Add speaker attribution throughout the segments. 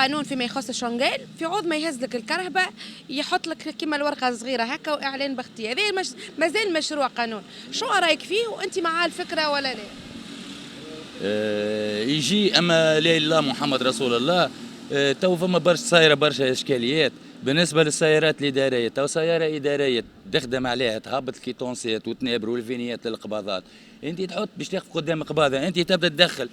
Speaker 1: قانون فيما يخص الشنغال، في عوض ما يهز لك الكرهبه يحط لك كيما الورقه صغيره هكا واعلان باختيار. هذا مازال مشروع قانون، شو رايك فيه وانت مع الفكره ولا لا؟
Speaker 2: يجي اما لا اله الا الله محمد رسول الله. تو فما برشا صايره برشا اشكاليات بالنسبه للسيارات الاداريه. تو سياره اداريه تخدم عليها تهبط الكيتونسيات وتنابر والفينيات للقباضات، انت تحط باش تاخذ قدام قباضه، انت تبدا تدخل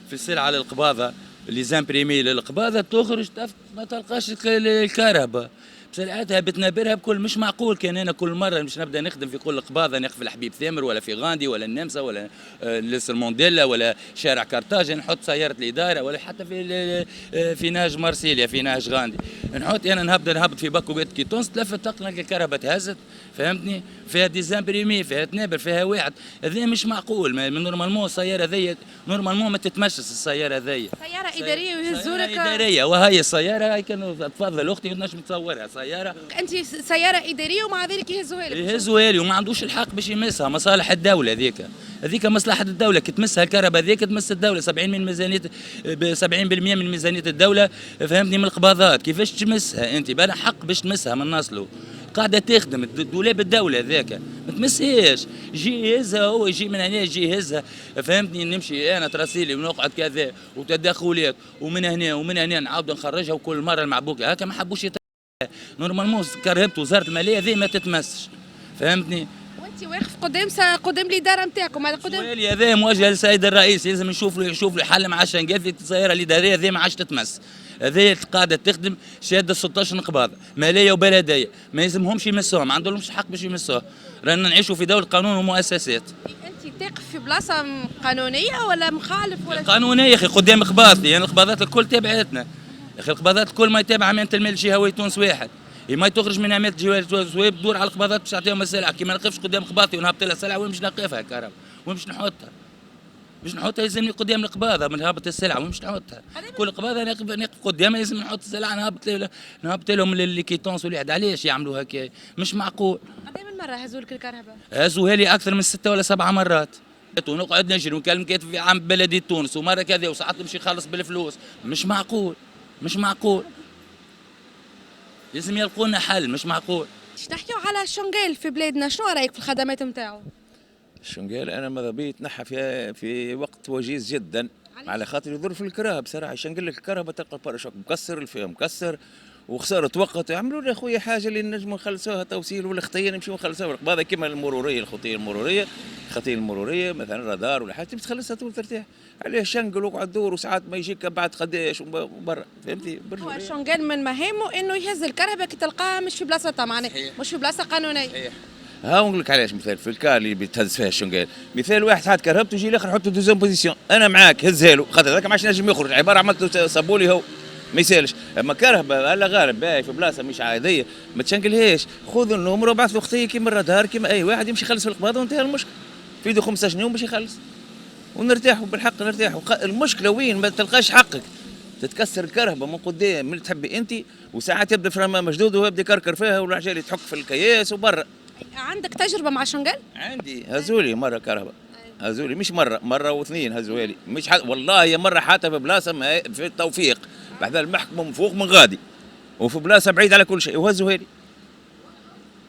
Speaker 2: في السلعه للقباضه اللي زامبريمي للقباضه، تخرج ما تلقاش الكهرباء بسرعتها بتنابرها بكل. مش معقول كان انا كل مره مش نبدا نخدم في كل قباضه ناخذ في الحبيب ثامر ولا في غاندي ولا النمسا ولا لسر مونديلا ولا شارع كارتاج نحط سياره الاداره، ولا حتى في نهج مارسيليا في نهج غاندي نحط انا نهبط في باكو بيت كيتونس تلفت تلقى الكهرباء تهزت. فهمتني؟ فيها ديزامبريمي فيها تنابر فيها واحد. هذا مش معقول. من نورمالمون السياره ذي نورمالمون ما تتمشش السياره ذي.
Speaker 1: سياره اداريه ويهزوا لك.
Speaker 2: اداريه وهي السياره هاي كانوا تفضل اختي نجم تصورها سياره.
Speaker 1: انت سياره اداريه ومع ذلك يهزوها لك.
Speaker 2: يهزوها لي وما عندوش الحق باش يمسها. مصالح الدوله هذيك مصلحه الدوله. كي تمسها الكهرباء هذيك تمس الدوله 70 من ميزانيه 70% من ميزانيه الدوله. فهمتني؟ من القباضات. كيفاش تمسها انت؟ بلا حق باش تمسها من نصله. قاعده تخدم دولاب الدوله ذاك ما تمسهاش. يجي يهزها هو يجي من هنا يجي يهزها. فهمتني؟ نمشي انا تراسيلي ونقعد كذا وتدخلات ومن هنا ومن هنا نعاود نخرجها وكل مره المعبوكه هكا ما حبوش. نورمالمون كرهبت وزاره الماليه ذي ما تتمسش. فهمتني؟
Speaker 1: وانت واقف قدام الاداره نتاعكم هذا قدام.
Speaker 2: السؤال هذا موجه للسيد الرئيس، لازم نشوف له حل مع الشنقال في السياره الاداريه ذي ما عادش تتمس. هذه قاعده تخدم شاده 16 نقباض ماليه وبلديه ما يلزمهمش يمسوها، ما عندهمش حق باش يمسوها. رانا نعيشوا في دوله قانون ومؤسسات.
Speaker 1: انت تقف في بلاصه قانونيه ولا مخالف ولا
Speaker 2: قانونيه يا اخي قدام قباضتي. يعني القباضات الكل تابعتنا يا اخي. القباضات الكل ما يتابع امانه المال الجهوي تونس واحد. ما تخرج من امانه الجهوي تونس تدور على القباضات باش تعطيهم السلعه. كي ما نقفش قدام قباضتي ونهبط لها السلعه وين باش نقفها الكهرباء؟ وين باش نحطها؟ باش نحطها يلزمني قدام القباضه من هابط السلعه وين باش نحطها؟ كل قباضه نقف قدامها لازم نحط السلعه نهبط لهم اللي كيتونس والواحد. علاش يعملوا هكا؟ مش معقول.
Speaker 1: قدام من مره هزوا لك الكهرباء؟
Speaker 2: هزوها لي اكثر من 6 ولا 7 مرات. ونقعد نجري ونكلم كاتب في عام بلديه تونس ومره كذا وساعات نمشي نخلص بالفلوس. مش معقول. مش معقول. لازم يلقوا لنا حل. مش معقول.
Speaker 1: نحكيو على الشنغال في بلادنا، شنو رايك في الخدمات نتاعو؟
Speaker 3: الشنغال انا ماذا بي تنحى في وقت وجيز جدا على خاطر يضر في الكرهب بصراحه. يشنقل لك الكرهبه تلقى الباراشوك مكسر الفيها مكسر وخساره وقت. يعملوا لنا خويا حاجه اللي نجموا نخلصوها توصيل ولا خطيه نمشيو نخلصوها هذا كيما المروريه الخطيه المروريه مثلا رادار ولا حاجه تخلصها ترتاح. عليه شنقل وقعد دور وساعات ما يجيك بعد قداش وبرا. فهمتي؟
Speaker 1: هو الشنغال من مهامه انه يهز الكرهبه كي تلقاها مش في بلاصتها معناها مش في بلاصه قانونيه.
Speaker 3: صحيح. ها نقول لك علاش مثال في الكار اللي بتهز فيها الشنقال. مثال واحد حاط كرهبته يجي الاخر يحطه دوزيام بوزيسيون. انا معاك هزها له خاطر هذاك ما عادش نجم يخرج عباره عملته صابولي هو ما يسالش. اما كرهبه هلا غالب باهي في بلاصه مش عاديه ما تشنقلهاش. خذ النمره وبعث له خطيه كيما الرادار كيما اي واحد يمشي يخلص في القباضه وانتهى المشكل. في يده 15 يوم باش يخلص ونرتاحوا بالحق نرتاحوا. المشكله وين؟ ما تلقاش حقك. تتكسر الكرهبه من قدام من تحبي انت وساعات يبدا فرامه مشدود وهو يبدا يكركر فيها والرجال تحك في الكياس وبرا.
Speaker 1: عندك تجربه مع الشنغال؟
Speaker 3: عندي هزولي مره كهرباء. هزولي مش مره واثنين هزولي لي. مش والله هي مره حتى في بلاصه في التوفيق بعد المحكمه من فوق من غادي وفي بلاصه بعيد على كل شيء وهزوها لي.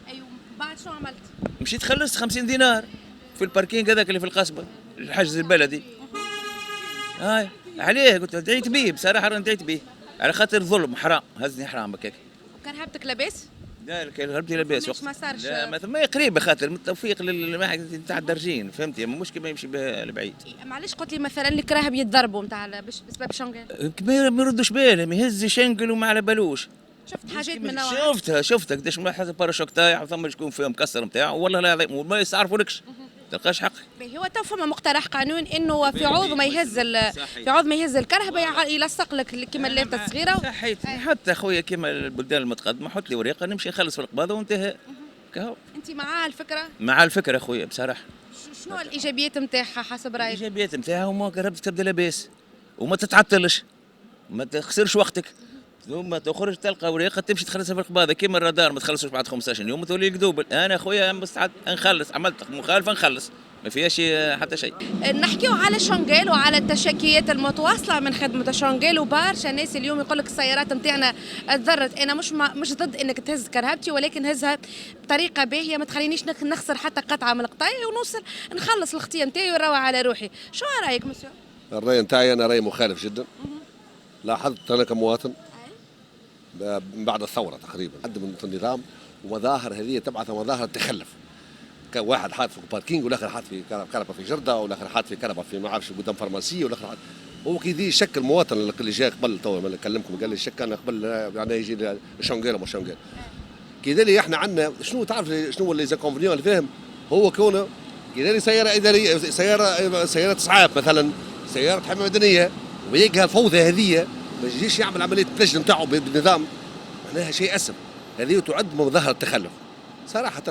Speaker 1: ايوه بعد شو عملت؟
Speaker 3: مشيت خلصت 50 دينار في الباركينج هذاك اللي في القصبه الحجز البلدي. هاي عليه قلت دعيت به بصراحه رانا دعيت به على خاطر ظلم حرام. هزني حرام بكاك.
Speaker 1: وكرهبتك لاباس؟
Speaker 3: لا كرهبتي لاباس وقت
Speaker 1: ما صارش.
Speaker 3: لا ما قريبه خاطر من التوفيق نتاع الدرجين. فهمتي؟ مشكل ما يمشي بها لبعيد.
Speaker 1: معليش قلت لي مثلا الكراهب يتضربوا نتاع بسبب الشنغال.
Speaker 3: ما يردوش بالهم يهز يشنقل وما على بالوش.
Speaker 1: شفت حاجات من نوع
Speaker 3: شفتها قداش ما حد باراشوك تاعي وثم شكون فيها مكسر نتاعو والله لا وما يستعرفولكش تلقاش حقك.
Speaker 1: هو تو فما مقترح قانون انه في عوض ما يهز في عوض ما يهز الكرهبه يلصق لك كيما اللافته الصغيره.
Speaker 3: صحيت حتى خويا كيما البلدان المتقدمه حط لي ورقه نمشي نخلص في القباضه وانتهى. كهو
Speaker 1: انت مع الفكره؟
Speaker 3: مع الفكره خويا بصراحه.
Speaker 1: شنو الايجابيات نتاعها حسب رايك؟
Speaker 3: الايجابيات نتاعها هما كرهبتك تبدا لاباس وما تتعطلش ما تخسرش وقتك. ثم تخرج تلقى ورقه تمشي تخلصها في القباضه كيما الرادار ما تخلصوش بعد 15 يوم تولي لك دوبل. انا خويا مستعد نخلص عملت مخالفه نخلص ما فيهاش حتى شيء.
Speaker 1: نحكيو على شونغيل وعلى التشكيات المتواصله من خدمه شونغيل، وبرشا ناس اليوم يقول لك السيارات نتاعنا تضرت. انا مش ضد انك تهز كرهبتي، ولكن هزها بطريقه باهيه ما تخلينيش نخسر حتى قطعه من القطايع ونوصل نخلص الخطيه نتاعي ونروح على روحي. شو رايك مسيو؟
Speaker 4: الرأي نتاعي أنا رأي مخالف جدا. لاحظت أنا كمواطن من بعد الثورة تقريبا قدم في النظام ومظاهر هذه تبعث مظاهر تخلف. كان واحد حاط في باركينج والاخر حاط في كنبه في جرده والاخر حاط في كنبه في ما عرفش قدام فارماسيه والاخر حاط. هو كي يجي شك المواطن اللي جاي قبل تو اللي كلمكم قال لي شك انا قبل يعني يجي شونغيل وما شونغيل. كي لي احنا عندنا شنو تعرف شنو اللي زاكونفنيون اللي فاهم هو كونه كي لي سياره اداريه سياره اسعاف مثلا سياره حمايه مدنيه ويلقاها الفوضى هذه ما يجيش يعمل عمليه التلجن نتاعو بالنظام معناها شيء اسف. هذه تعد مظاهره تخلف صراحه.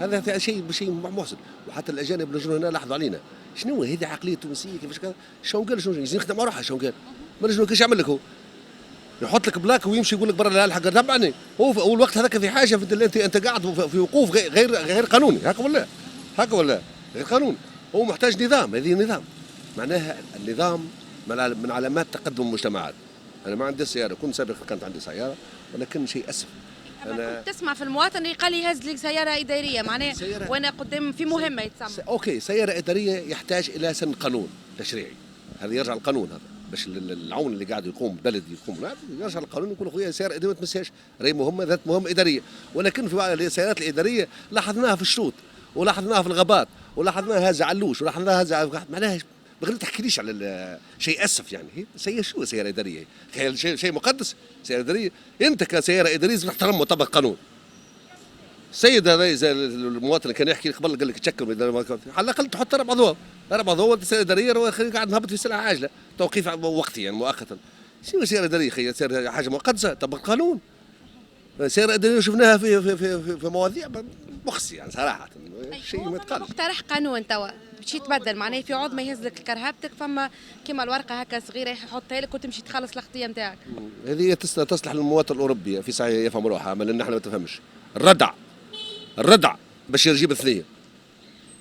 Speaker 4: هذا شيء محسن. وحتى الاجانب اللي يجون هنا لاحظوا علينا شنو هذه عقليه تونسيه كيفاش كذا. شونغيل شنو يجي يخدم روحه شونغيل ما نجم كيش يعمل لك هو يحط لك بلاك ويمشي يقول لك برا لا الحق تبعني. هو الوقت هذاك في حاجه انت قاعد في وقوف غير قانوني. هكا ولا غير قانوني. هو محتاج نظام. هذه نظام معناها النظام من علامات تقدم المجتمعات. انا ما عندي سياره كنت سابقا كانت عندي سياره ولكن شيء اسف.
Speaker 1: أنا كنت تسمع في المواطن يقال لي هز لي سياره اداريه معناها وانا قدام في مهمه يتسمى.
Speaker 4: اوكي سياره اداريه يحتاج الى سن قانون تشريعي. هذا يرجع القانون هذا باش العون اللي قاعد يقوم بلد يقوم يرجع القانون يقول خويا سياره اداريه ما تمسهاش راهي مهمه ذات مهمه اداريه. ولكن في بعض السيارات الاداريه لاحظناها في الشروط ولاحظناها في الغابات ولاحظناها هذا علوش ولاحظناها هذا معناها بغير تحكيليش على شيء اسف يعني. هي شو سياره اداريه؟ شيء مقدس سياره اداريه. انت كسياره اداريه لازم تحترم وتطبق قانون. السيد هذا زي المواطن اللي كان يحكي قبل قال لك تشكل على الاقل تحط 4 ضوء سياره اداريه قاعد نهبط في سلعه عاجله توقيف وقتي يعني مؤقتا. شنو سياره اداريه خي حاجه مقدسه طبق قانون. سياره اداريه شفناها في مواضيع مخزي يعني صراحه شيء ما يتقال.
Speaker 1: مقترح قانون توا باش يتبدل معناه في عوض ما يهز لك كرهبتك فما كيما الورقه هكا صغيره يحطها لك وتمشي تخلص الخطيه نتاعك.
Speaker 4: هذه تصلح للمواطن الاوروبي في صحيح يفهم روحها اما لان احنا ما تفهمش. الردع باش يجيب الثنيه.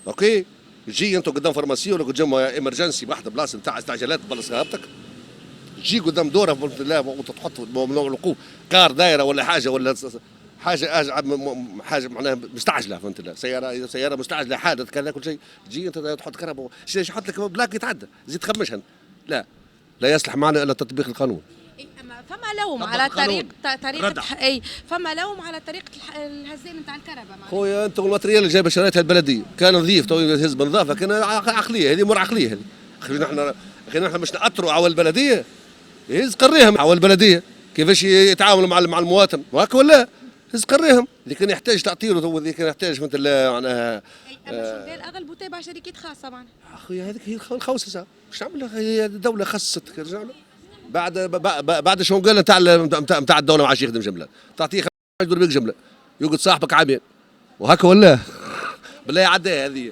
Speaker 4: اوكي تجي انت قدام فارماسيه ولا قدام ايمرجنسي واحده بلاصه نتاع استعجالات تبلص رهبتك تجي قدام دوره وتحط ممنوع الوقوف كار دايره ولا حاجه ولا حاجه معناها مستعجله فهمت لا سياره مستعجله حادث كذا كل شيء تجي انت تحط كهرباء يحط لك بلاك يتعدى زيد تخمشها. لا يصلح معنا الا تطبيق القانون.
Speaker 1: اما فما لوم على طريقه فما لوم على طريقه الهزان نتاع الكهرباء
Speaker 4: خويا انت والماتريال اللي جايبه شريتها البلديه كان نظيف تو يهز بنظافه كان عقليه هذه عقليه هذه. احنا مش نأطروا على البلديه يهز قريهم على البلديه كيفاش يتعاملوا مع المواطن وهكا ولا هز قريهم. اللي كان يحتاج تعطيله تو اللي كان يحتاج مثل معناها
Speaker 1: شونغيل اغلبوا تابع شركات خاصه معناها.
Speaker 4: اخويا هذيك هي الخوسه باش نعمل هي الدوله خصت بعد شونغيل نتاع الدوله ما عادش يخدم جمله تعطيه يدور بك جمله يقعد صاحبك عامين وهكا ولا بالله عداها هذه.